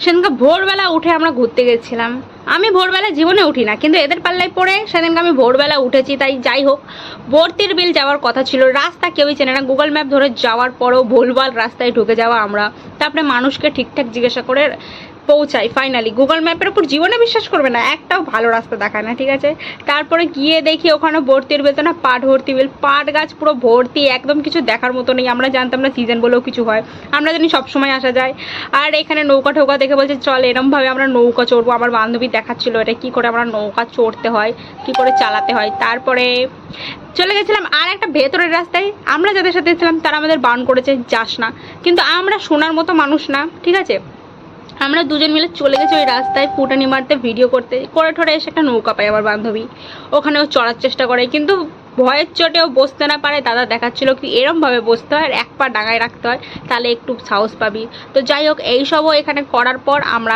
সেদিনকে ভোরবেলা উঠে আমরা ঘুরতে গেছিলাম। আমি ভোরবেলা জীবনে উঠি না, কিন্তু এদের পাল্লায় পড়ে সেদিনকে আমি ভোরবেলা উঠেছি। তাই যাই হোক, বর্তির বিল যাওয়ার কথা ছিল, রাস্তা কেউই চেনে না, গুগল ম্যাপ ধরে যাওয়ার পরেও ভুলভাল রাস্তায় ঢুকে যাওয়া আমরা। তারপরে মানুষকে ঠিকঠাক জিজ্ঞাসা করে পৌঁছাই। ফাইনালি গুগল ম্যাপের উপর জীবনে বিশ্বাস করবে না, একটাও ভালো রাস্তা দেখায় না, ঠিক আছে। তারপরে গিয়ে দেখি ওখানে ভর্তির বিল তো না, পাট ভর্তি বিল, পাট গাছ পুরো ভর্তি, একদম কিছু দেখার মতো নেই। আমরা জানতাম না সিজন বলেও কিছু হয়, আমরা জানি সবসময় আসা যায়। আর এখানে নৌকা ঠৌকা দেখে বলছে চল এরমভাবে আমরা নৌকা চড়বো। আমার বান্ধবী দেখাচ্ছিল এটা কি করে আমরা নৌকা চড়তে হয়, কি করে চালাতে হয়। তারপরে চলে গেছিলাম আর একটা ভেতরের রাস্তায়। আমরা যাদের সাথে ছিলাম তারা আমাদের বারণ করেছে যাস না, কিন্তু আমরা শোনার মতো মানুষ না, ঠিক আছে। আমরা দুজন মিলে চলে গেছি ওই রাস্তায় ফুটানি মারতে, ভিডিও করতে। করে ঠোরে এসে একটা নৌকা পাই আমার বান্ধবী, ওখানেও চড়ার চেষ্টা করে, কিন্তু ভয়ের চোটেও বসতে না পারে। দাদা দেখাচ্ছিল কি এরমভাবে বসতে হয় আর এক পা ডাঙায় রাখতে হয়, তাহলে একটু সাহস পাবি। তো যাই হোক, এইসবও এখানে করার পর আমরা